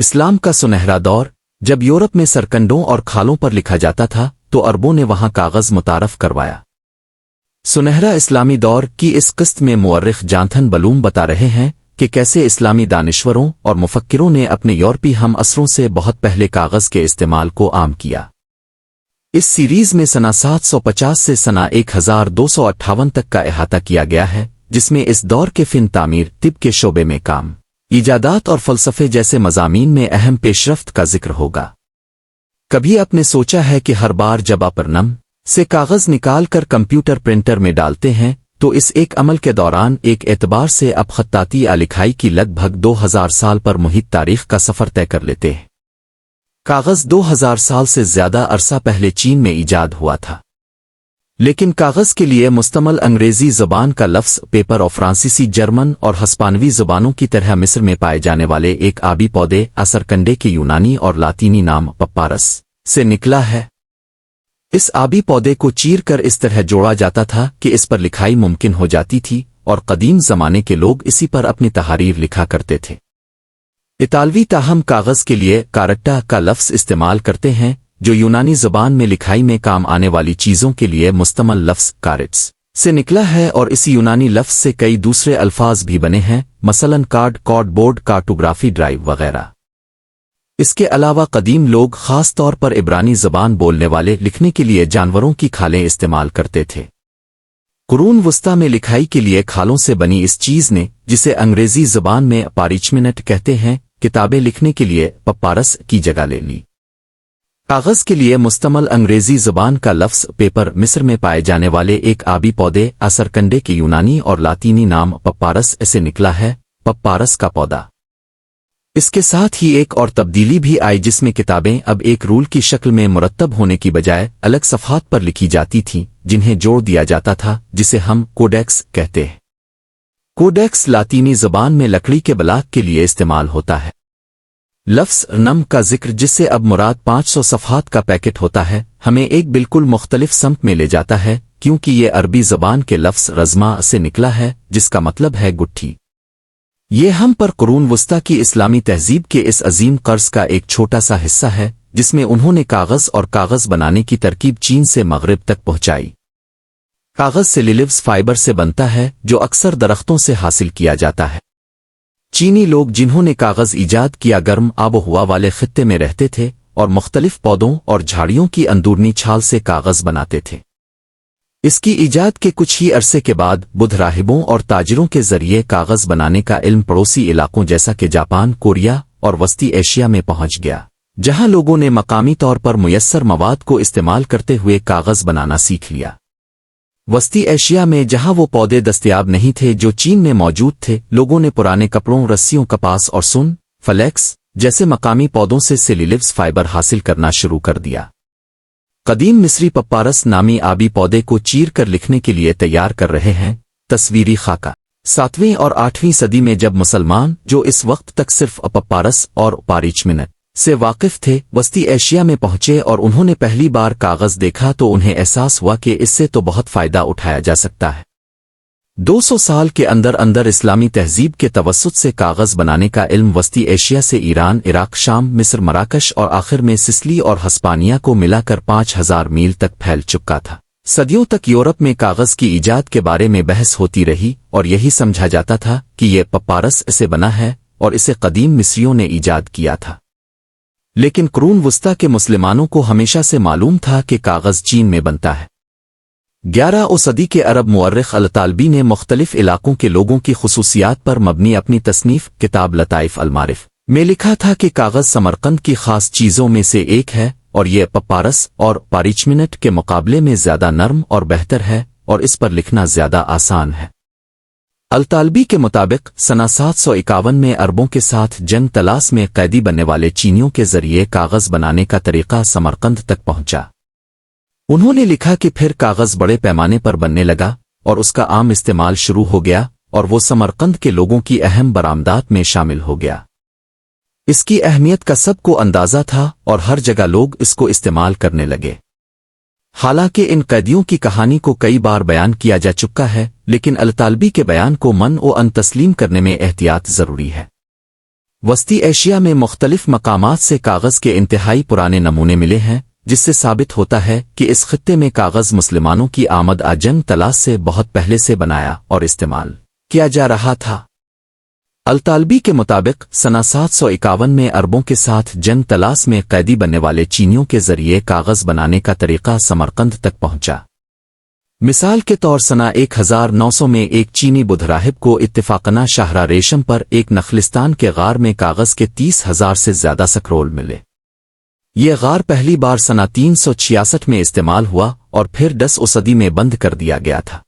اسلام کا سنہرا دور، جب یورپ میں سرکنڈوں اور کھالوں پر لکھا جاتا تھا تو عربوں نے وہاں کاغذ متعارف کروایا۔ سنہرا اسلامی دور کی اس قسط میں مورخ جانتھن بلوم بتا رہے ہیں کہ کیسے اسلامی دانشوروں اور مفکروں نے اپنے یورپی ہم عصروں سے بہت پہلے کاغذ کے استعمال کو عام کیا۔ اس سیریز میں سنہ 750 سے سنہ 1258 تک کا احاطہ کیا گیا ہے، جس میں اس دور کے فن تعمیر، طب کے شعبے میں کام، ایجادات اور فلسفے جیسے مضامین میں اہم پیشرفت کا ذکر ہوگا۔ کبھی آپ نے سوچا ہے کہ ہر بار جب آپ نم سے کاغذ نکال کر کمپیوٹر پرنٹر میں ڈالتے ہیں تو اس ایک عمل کے دوران ایک اعتبار سے اب خطاطی یا لکھائی کی لگ بھگ 2000 سال پر محیط تاریخ کا سفر طے کر لیتے ہیں۔ کاغذ 2000 سال سے زیادہ عرصہ پہلے چین میں ایجاد ہوا تھا، لیکن کاغذ کے لیے مستعمل انگریزی زبان کا لفظ پیپر اور فرانسیسی، جرمن اور ہسپانوی زبانوں کی طرح مصر میں پائے جانے والے ایک آبی پودے اثرکنڈے کے یونانی اور لاطینی نام پپارس سے نکلا ہے۔ اس آبی پودے کو چیر کر اس طرح جوڑا جاتا تھا کہ اس پر لکھائی ممکن ہو جاتی تھی، اور قدیم زمانے کے لوگ اسی پر اپنی تحاریر لکھا کرتے تھے۔ اطالوی تاہم کاغذ کے لیے کارٹا کا لفظ استعمال کرتے ہیں، جو یونانی زبان میں لکھائی میں کام آنے والی چیزوں کے لیے مستعمل لفظ کارٹس سے نکلا ہے، اور اس یونانی لفظ سے کئی دوسرے الفاظ بھی بنے ہیں، مثلاً کارڈ، کارڈ بورڈ، کارٹوگرافی، ڈرائیو وغیرہ۔ اس کے علاوہ قدیم لوگ خاص طور پر عبرانی زبان بولنے والے لکھنے کے لیے جانوروں کی کھالیں استعمال کرتے تھے۔ قرون وسطیٰ میں لکھائی کے لیے کھالوں سے بنی اس چیز نے، جسے انگریزی زبان میں پارچمنٹ کہتے ہیں، کتابیں لکھنے کے لیے پپارس کی جگہ لے لی۔ کاغذ کے لیے مستعمل انگریزی زبان کا لفظ پیپر مصر میں پائے جانے والے ایک آبی پودے اثرکنڈے کے یونانی اور لاطینی نام پپارس سے نکلا ہے، پپارس کا پودا۔ اس کے ساتھ ہی ایک اور تبدیلی بھی آئی، جس میں کتابیں اب ایک رول کی شکل میں مرتب ہونے کی بجائے الگ صفحات پر لکھی جاتی تھیں، جنہیں جوڑ دیا جاتا تھا، جسے ہم کوڈیکس کہتے ہیں۔ کوڈیکس لاطینی زبان میں لکڑی کے بلاک کے لیے استعمال ہوتا ہے۔ لفظ نم کا ذکر، جس سے اب مراد 500 صفحات کا پیکٹ ہوتا ہے، ہمیں ایک بالکل مختلف سمت میں لے جاتا ہے، کیونکہ یہ عربی زبان کے لفظ رزما سے نکلا ہے، جس کا مطلب ہے گٹھی۔ یہ ہم پر قرون وسطیٰ کی اسلامی تہذیب کے اس عظیم قرض کا ایک چھوٹا سا حصہ ہے، جس میں انہوں نے کاغذ اور کاغذ بنانے کی ترکیب چین سے مغرب تک پہنچائی۔ کاغذ سیلیولوز فائبر سے بنتا ہے، جو اکثر درختوں سے حاصل کیا جاتا ہے۔ چینی لوگ جنہوں نے کاغذ ایجاد کیا گرم آب و ہوا والے خطے میں رہتے تھے اور مختلف پودوں اور جھاڑیوں کی اندرونی چھال سے کاغذ بناتے تھے۔ اس کی ایجاد کے کچھ ہی عرصے کے بعد بدھ راہبوں اور تاجروں کے ذریعے کاغذ بنانے کا علم پڑوسی علاقوں جیسا کہ جاپان، کوریا اور وسطی ایشیا میں پہنچ گیا، جہاں لوگوں نے مقامی طور پر میسر مواد کو استعمال کرتے ہوئے کاغذ بنانا سیکھ لیا۔ وسطی ایشیا میں جہاں وہ پودے دستیاب نہیں تھے جو چین میں موجود تھے، لوگوں نے پرانے کپڑوں، رسیوں، کپاس اور سن، فلیکس جیسے مقامی پودوں سے سیلیولوز فائبر حاصل کرنا شروع کر دیا۔ قدیم مصری پپارس نامی آبی پودے کو چیر کر لکھنے کے لیے تیار کر رہے ہیں۔ تصویری خاکہ 7ویں اور 8ویں صدی میں جب مسلمان، جو اس وقت تک صرف پپارس اور پارچمنٹ سے واقف تھے، وسطی ایشیا میں پہنچے اور انہوں نے پہلی بار کاغذ دیکھا تو انہیں احساس ہوا کہ اس سے تو بہت فائدہ اٹھایا جا سکتا ہے۔ 200 سال کے اندر اندر اسلامی تہذیب کے توسط سے کاغذ بنانے کا علم وسطی ایشیا سے ایران، عراق، شام، مصر، مراکش اور آخر میں سسلی اور ہسپانیہ کو ملا کر 5000 میل تک پھیل چکا تھا۔ صدیوں تک یورپ میں کاغذ کی ایجاد کے بارے میں بحث ہوتی رہی اور یہی سمجھا جاتا تھا کہ یہ پپارس سے بنا ہے اور اسے قدیم مصریوں نے ایجاد کیا تھا۔ لیکن قرون وسطیٰ کے مسلمانوں کو ہمیشہ سے معلوم تھا کہ کاغذ چین میں بنتا ہے۔ 11ویں صدی کے عرب مورخ الطالبی نے مختلف علاقوں کے لوگوں کی خصوصیات پر مبنی اپنی تصنیف کتاب لطائف المعارف میں لکھا تھا کہ کاغذ سمرقند کی خاص چیزوں میں سے ایک ہے، اور یہ پپارس اور پارچمنٹ کے مقابلے میں زیادہ نرم اور بہتر ہے، اور اس پر لکھنا زیادہ آسان ہے۔ الطالبی کے مطابق سنہ 751 میں عربوں کے ساتھ جنگ تلاس میں قیدی بننے والے چینیوں کے ذریعے کاغذ بنانے کا طریقہ سمرقند تک پہنچا۔ انہوں نے لکھا کہ پھر کاغذ بڑے پیمانے پر بننے لگا اور اس کا عام استعمال شروع ہو گیا، اور وہ سمرقند کے لوگوں کی اہم برآمدات میں شامل ہو گیا۔ اس کی اہمیت کا سب کو اندازہ تھا اور ہر جگہ لوگ اس کو استعمال کرنے لگے۔ حالانکہ ان قیدیوں کی کہانی کو کئی بار بیان کیا جا چکا ہے، لیکن الطالبی کے بیان کو من و ان تسلیم کرنے میں احتیاط ضروری ہے۔ وسطی ایشیا میں مختلف مقامات سے کاغذ کے انتہائی پرانے نمونے ملے ہیں، جس سے ثابت ہوتا ہے کہ اس خطے میں کاغذ مسلمانوں کی آمد جنگ طلاس سے بہت پہلے سے بنایا اور استعمال کیا جا رہا تھا۔ الطالبی کے مطابق سنہ 751 میں عربوں کے ساتھ جنگ طلاس میں قیدی بننے والے چینیوں کے ذریعے کاغذ بنانے کا طریقہ سمرقند تک پہنچا۔ مثال کے طور سنہ 1900 میں ایک چینی بدھ راہب کو اتفاقنہ شاہراہ ریشم پر ایک نخلستان کے غار میں کاغذ کے 30,000 سے زیادہ سکرول ملے۔ یہ غار پہلی بار سنہ 366 میں استعمال ہوا اور پھر 10 صدی میں بند کر دیا گیا تھا۔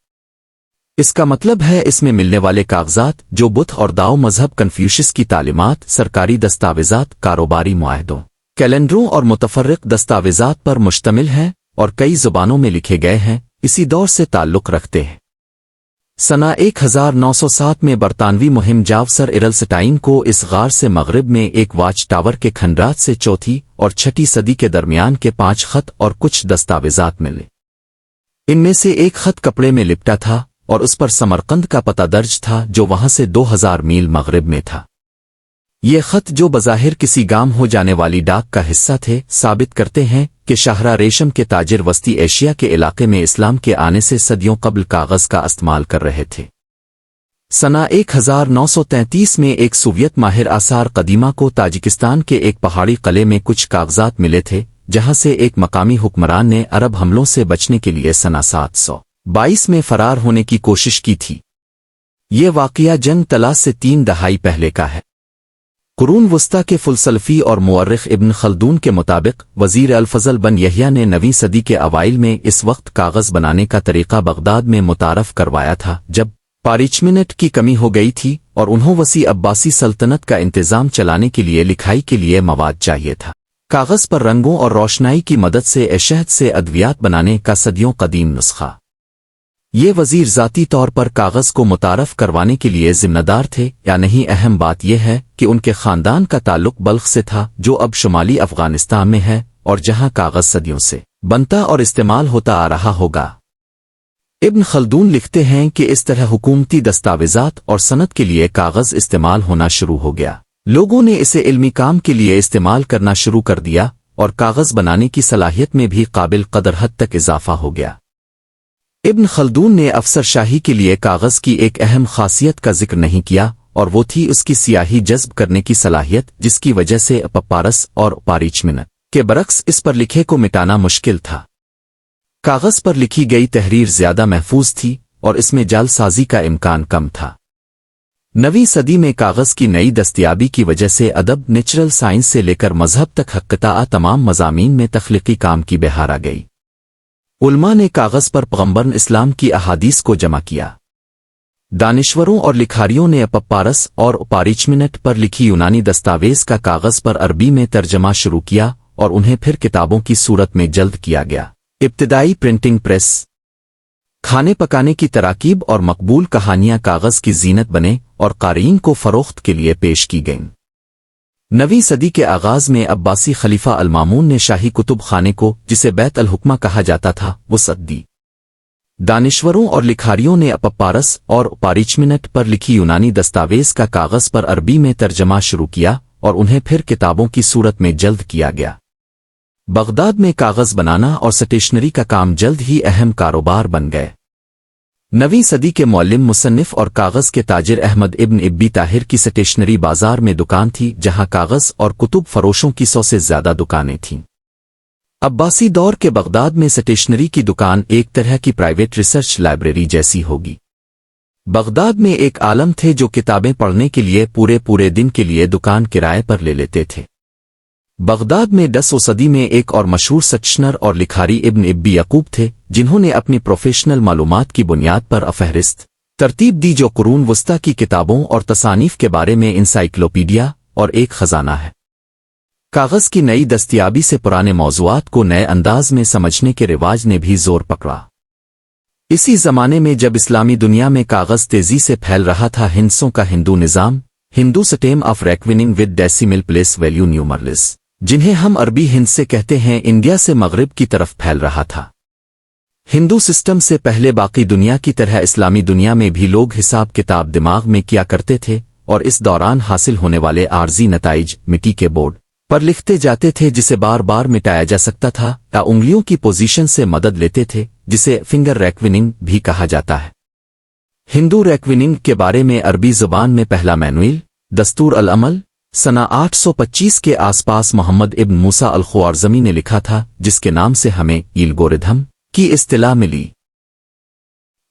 اس کا مطلب ہے اس میں ملنے والے کاغذات جو بدھ اور داؤ مذہب کنفیوشس کی تعلیمات، سرکاری دستاویزات، کاروباری معاہدوں، کیلنڈروں اور متفرق دستاویزات پر مشتمل ہیں اور کئی زبانوں میں لکھے گئے ہیں، اسی دور سے تعلق رکھتے ہیں۔ سنہ 1907 میں برطانوی مہم جاو سر ارل سٹائن کو اس غار سے مغرب میں ایک واچ ٹاور کے کھنڈرات سے چوتھی اور چھٹی صدی کے درمیان کے 5 خط اور کچھ دستاویزات ملے۔ ان میں سے ایک خط کپڑے میں لپٹا تھا اور اس پر سمرقند کا پتہ درج تھا جو وہاں سے 2000 میل مغرب میں تھا۔ یہ خط جو بظاہر کسی گام ہو جانے والی ڈاک کا حصہ تھے، ثابت کرتے ہیں کہ شاہراہ ریشم کے تاجر وسطی ایشیا کے علاقے میں اسلام کے آنے سے صدیوں قبل کاغذ کا استعمال کر رہے تھے۔ سنہ 1933 میں ایک سوویت ماہر آثار قدیمہ کو تاجکستان کے ایک پہاڑی قلعے میں کچھ کاغذات ملے تھے، جہاں سے ایک مقامی حکمران نے عرب حملوں سے بچنے کے لیے سنہ 722 میں فرار ہونے کی کوشش کی تھی۔ یہ واقعہ جنگ طلاس سے 3 دہائی پہلے کا ہے۔ قرون وسطی کے فلسفی اور مورخ ابن خلدون کے مطابق وزیر الفضل بن یحییٰ نے 9ویں صدی کے اوائل میں اس وقت کاغذ بنانے کا طریقہ بغداد میں متعارف کروایا تھا، جب پارچمنٹ کی کمی ہو گئی تھی اور انہوں وسیع عباسی سلطنت کا انتظام چلانے کے لیے لکھائی کے لیے مواد چاہیے تھا۔ کاغذ پر رنگوں اور روشنائی کی مدد سے شہد سے ادویات بنانے کا صدیوں قدیم نسخہ۔ یہ وزیر ذاتی طور پر کاغذ کو متعارف کروانے کے لیے ذمہ دار تھے یا نہیں؟ اہم بات یہ ہے کہ ان کے خاندان کا تعلق بلخ سے تھا، جو اب شمالی افغانستان میں ہے اور جہاں کاغذ صدیوں سے بنتا اور استعمال ہوتا آ رہا ہوگا۔ ابن خلدون لکھتے ہیں کہ اس طرح حکومتی دستاویزات اور صنعت کے لیے کاغذ استعمال ہونا شروع ہو گیا۔ لوگوں نے اسے علمی کام کے لیے استعمال کرنا شروع کر دیا اور کاغذ بنانے کی صلاحیت میں بھی قابل قدر حد تک اضافہ ہو گیا۔ ابن خلدون نے افسر شاہی کے لیے کاغذ کی ایک اہم خاصیت کا ذکر نہیں کیا، اور وہ تھی اس کی سیاہی جذب کرنے کی صلاحیت، جس کی وجہ سے پپارس اور پارچمنٹ کے برعکس اس پر لکھے کو مٹانا مشکل تھا۔ کاغذ پر لکھی گئی تحریر زیادہ محفوظ تھی اور اس میں جعل سازی کا امکان کم تھا۔ 9ویں صدی میں کاغذ کی نئی دستیابی کی وجہ سے ادب، نیچرل سائنس سے لے کر مذہب تک قطع تمام مضامین میں تخلیقی کام کی بہار آ گئی۔ علماء نے کاغذ پر پیغمبر اسلام کی احادیث کو جمع کیا۔ دانشوروں اور لکھاریوں نے پپارس اور پارچمنٹ پر لکھی یونانی دستاویز کا کاغذ پر عربی میں ترجمہ شروع کیا اور انہیں پھر کتابوں کی صورت میں جلد کیا گیا۔ ابتدائی پرنٹنگ پریس، کھانے پکانے کی تراکیب اور مقبول کہانیاں کاغذ کی زینت بنے اور قارئین کو فروخت کے لیے پیش کی گئیں۔ 9ویں صدی کے آغاز میں عباسی خلیفہ المامون نے شاہی کتب خانے کو، جسے بیت الحکمہ کہا جاتا تھا، وسعت دی۔ دانشوروں اور لکھاریوں نے پپارس اور پارچمنٹ پر لکھی یونانی دستاویز کا کاغذ پر عربی میں ترجمہ شروع کیا اور انہیں پھر کتابوں کی صورت میں جلد کیا گیا۔ بغداد میں کاغذ بنانا اور سٹیشنری کا کام جلد ہی اہم کاروبار بن گئے۔ 9ویں صدی کے معلم، مصنف اور کاغذ کے تاجر احمد ابن ابی طاہر کی سٹیشنری بازار میں دکان تھی، جہاں کاغذ اور کتب فروشوں کی 100 سے زیادہ دکانیں تھیں۔ عباسی دور کے بغداد میں سٹیشنری کی دکان ایک طرح کی پرائیویٹ ریسرچ لائبریری جیسی ہوگی۔ بغداد میں ایک عالم تھے جو کتابیں پڑھنے کے لیے پورے دن کے لیے دکان کرائے پر لے لیتے تھے۔ بغداد میں 10 صدی میں ایک اور مشہور سٹیشنر اور لکھاری ابن ابی یعقوب تھے، جنہوں نے اپنی پروفیشنل معلومات کی بنیاد پر فہرست ترتیب دی جو قرون وسطی کی کتابوں اور تصانیف کے بارے میں انسائکلوپیڈیا اور ایک خزانہ ہے۔ کاغذ کی نئی دستیابی سے پرانے موضوعات کو نئے انداز میں سمجھنے کے رواج نے بھی زور پکڑا۔ اسی زمانے میں جب اسلامی دنیا میں کاغذ تیزی سے پھیل رہا تھا، ہندسوں کا ہندو نظام، Hindu system of reckoning with decimal place value numerals, جنہیں ہم عربی ہند سے کہتے ہیں، انڈیا سے مغرب کی طرف پھیل رہا تھا۔ ہندو سسٹم سے پہلے باقی دنیا کی طرح اسلامی دنیا میں بھی لوگ حساب کتاب دماغ میں کیا کرتے تھے اور اس دوران حاصل ہونے والے عارضی نتائج مٹی کے بورڈ پر لکھتے جاتے تھے جسے بار بار مٹایا جا سکتا تھا، یا انگلیوں کی پوزیشن سے مدد لیتے تھے جسے فنگر ریکویننگ بھی کہا جاتا ہے۔ ہندو ریکویننگ کے بارے میں عربی زبان میں پہلا مینوئل دستور العمل سنہ 825 کے آس پاس محمد ابن موسیٰ الخوارزمی نے لکھا تھا، جس کے نام سے ہمیں ایلگورتھم کی اصطلاح ملی۔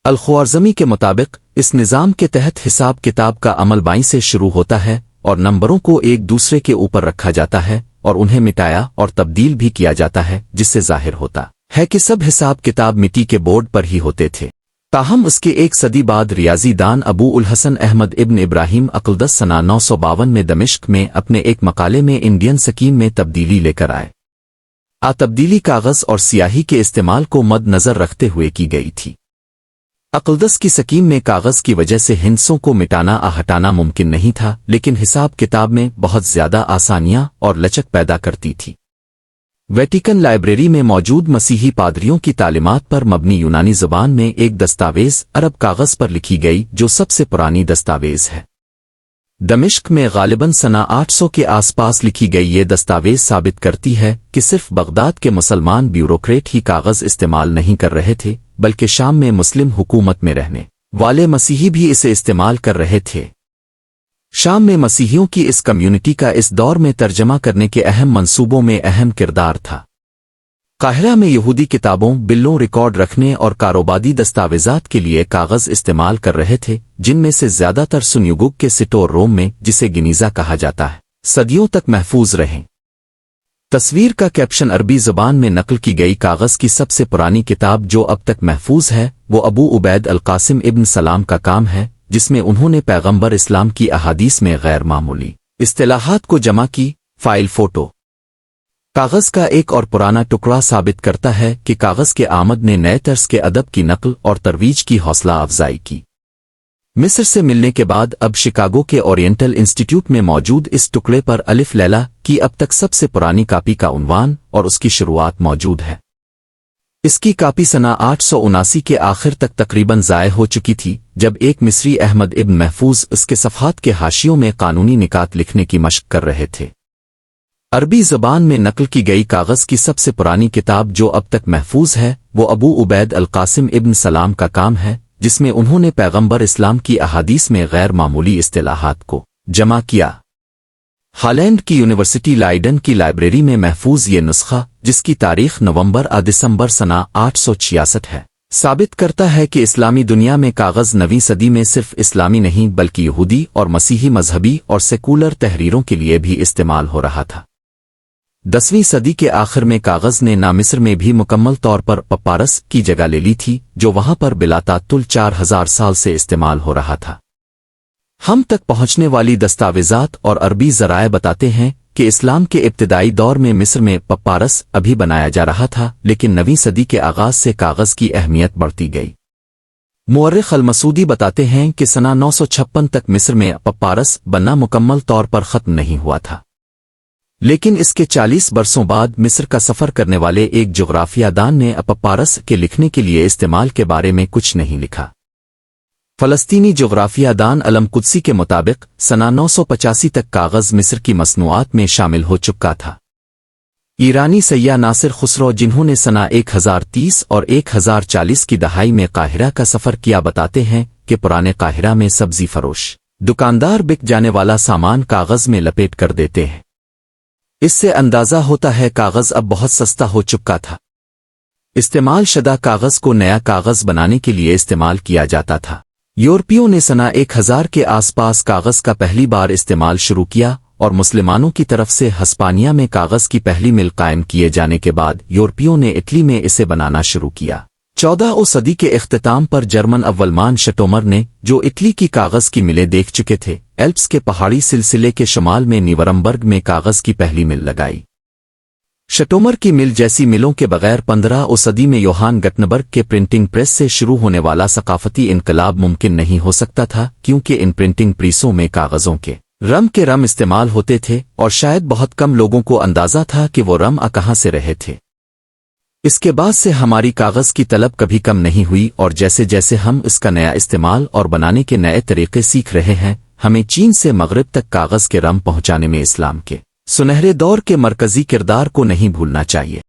الخوارزمی کے مطابق اس نظام کے تحت حساب کتاب کا عمل بائیں سے شروع ہوتا ہے اور نمبروں کو ایک دوسرے کے اوپر رکھا جاتا ہے اور انہیں مٹایا اور تبدیل بھی کیا جاتا ہے، جس سے ظاہر ہوتا ہے کہ سب حساب کتاب مٹی کے بورڈ پر ہی ہوتے تھے۔ تاہم اس کے ایک صدی بعد ریاضی دان ابو الحسن احمد ابن ابراہیم عقلدس سنہ 952 میں دمشق میں اپنے ایک مقالے میں انڈین سکیم میں تبدیلی لے کر آئے۔ تبدیلی کاغذ اور سیاہی کے استعمال کو مد نظر رکھتے ہوئے کی گئی تھی۔ عقلدس کی سکیم میں کاغذ کی وجہ سے ہندسوں کو مٹانا ہٹانا ممکن نہیں تھا، لیکن حساب کتاب میں بہت زیادہ آسانیاں اور لچک پیدا کرتی تھی۔ ویٹیکن لائبریری میں موجود مسیحی پادریوں کی تعلیمات پر مبنی یونانی زبان میں ایک دستاویز عرب کاغذ پر لکھی گئی جو سب سے پرانی دستاویز ہے۔ دمشق میں غالباً سنہ 800 کے آس پاس لکھی گئی یہ دستاویز ثابت کرتی ہے کہ صرف بغداد کے مسلمان بیوروکریٹ ہی کاغذ استعمال نہیں کر رہے تھے، بلکہ شام میں مسلم حکومت میں رہنے والے مسیحی بھی اسے استعمال کر رہے تھے۔ شام میں مسیحیوں کی اس کمیونٹی کا اس دور میں ترجمہ کرنے کے اہم منصوبوں میں اہم کردار تھا۔ قاہرہ میں یہودی کتابوں، بلوں، ریکارڈ رکھنے اور کاروباری دستاویزات کے لیے کاغذ استعمال کر رہے تھے، جن میں سے زیادہ تر سنیوگگ کے سٹور روم میں، جسے گنیزا کہا جاتا ہے، صدیوں تک محفوظ رہیں۔ تصویر کا کیپشن عربی زبان میں نقل کی گئی کاغذ کی سب سے پرانی کتاب جو اب تک محفوظ ہے وہ ابو عبید القاسم ابن سلام کا کام ہے، جس میں انہوں نے پیغمبر اسلام کی احادیث میں غیر معمولی اصطلاحات کو جمع کی۔ فائل فوٹو کاغذ کا ایک اور پرانا ٹکڑا ثابت کرتا ہے کہ کاغذ کے آمد نے نئے طرز کے ادب کی نقل اور ترویج کی حوصلہ افزائی کی۔ مصر سے ملنے کے بعد اب شکاگو کے اورینٹل انسٹیٹیوٹ میں موجود اس ٹکڑے پر الف لیلا کی اب تک سب سے پرانی کاپی کا عنوان اور اس کی شروعات موجود ہے۔ اس کی کاپی سنہ 879 کے آخر تک تقریباً ضائع ہو چکی تھی، جب ایک مصری احمد ابن محفوظ اس کے صفحات کے حاشیوں میں قانونی نکات لکھنے کی مشق کر رہے تھے۔ عربی زبان میں نقل کی گئی کاغذ کی سب سے پرانی کتاب جو اب تک محفوظ ہے وہ ابو عبید القاسم ابن سلام کا کام ہے، جس میں انہوں نے پیغمبر اسلام کی احادیث میں غیر معمولی اصطلاحات کو جمع کیا۔ ہالینڈ کی یونیورسٹی لائیڈن کی لائبریری میں محفوظ یہ نسخہ، جس کی تاریخ نومبر دسمبر سنہ 866 ہے، ثابت کرتا ہے کہ اسلامی دنیا میں کاغذ 9ویں صدی میں صرف اسلامی نہیں بلکہ یہودی اور مسیحی مذہبی اور سیکولر تحریروں کے لیے بھی استعمال ہو رہا تھا۔ 10ویں صدی کے آخر میں کاغذ نے نہ مصر میں بھی مکمل طور پر پپارس کی جگہ لے لی تھی، جو وہاں پر بلا تعطل 4000 سال سے استعمال ہو رہا تھا۔ ہم تک پہنچنے والی دستاویزات اور عربی ذرائع بتاتے ہیں کہ اسلام کے ابتدائی دور میں مصر میں پپارس ابھی بنایا جا رہا تھا، لیکن 9ویں صدی کے آغاز سے کاغذ کی اہمیت بڑھتی گئی۔ مورخ المسعودی بتاتے ہیں کہ سنہ 956 تک مصر میں پپارس بننا مکمل طور پر ختم نہیں ہوا تھا، لیکن اس کے 40 برسوں بعد مصر کا سفر کرنے والے ایک جغرافیہ دان نے پپارس کے لکھنے کے لیے استعمال کے بارے میں کچھ نہیں لکھا۔ فلسطینی جغرافیہ دان علم قدسی کے مطابق سنہ 985 تک کاغذ مصر کی مصنوعات میں شامل ہو چکا تھا۔ ایرانی سیاح ناصر خسرو، جنہوں نے سنہ 1030 اور 1040 کی دہائی میں قاہرہ کا سفر کیا، بتاتے ہیں کہ پرانے قاہرہ میں سبزی فروش دکاندار بک جانے والا سامان کاغذ میں لپیٹ کر دیتے ہیں۔ اس سے اندازہ ہوتا ہے کاغذ اب بہت سستا ہو چکا تھا۔ استعمال شدہ کاغذ کو نیا کاغذ بنانے کے لیے استعمال کیا جاتا تھا۔ یورپیوں نے سنہ 1000 کے آس پاس کاغذ کا پہلی بار استعمال شروع کیا، اور مسلمانوں کی طرف سے ہسپانیہ میں کاغذ کی پہلی مل قائم کیے جانے کے بعد یورپیوں نے اٹلی میں اسے بنانا شروع کیا۔ 14ویں صدی کے اختتام پر جرمن اولمان شٹومر نے، جو اٹلی کی کاغذ کی ملیں دیکھ چکے تھے، ایلپس کے پہاڑی سلسلے کے شمال میں نیورمبرگ میں کاغذ کی پہلی مل لگائی۔ شٹومر کی مل جیسی ملوں کے بغیر 15ویں صدی میں یوہان گٹنبرگ کے پرنٹنگ پریس سے شروع ہونے والا ثقافتی انقلاب ممکن نہیں ہو سکتا تھا، کیونکہ ان پرنٹنگ پریسوں میں کاغذوں کے رم استعمال ہوتے تھے، اور شاید بہت کم لوگوں کو اندازہ تھا کہ وہ رم کہاں سے رہے تھے۔ اس کے بعد سے ہماری کاغذ کی طلب کبھی کم نہیں ہوئی، اور جیسے جیسے ہم اس کا نیا استعمال اور بنانے کے نئے طریقے سیکھ رہے ہیں، ہمیں چین سے مغرب تک کاغذ کے رم پہنچانے میں اسلام کے سنہرے دور کے مرکزی کردار کو نہیں بھولنا چاہیے۔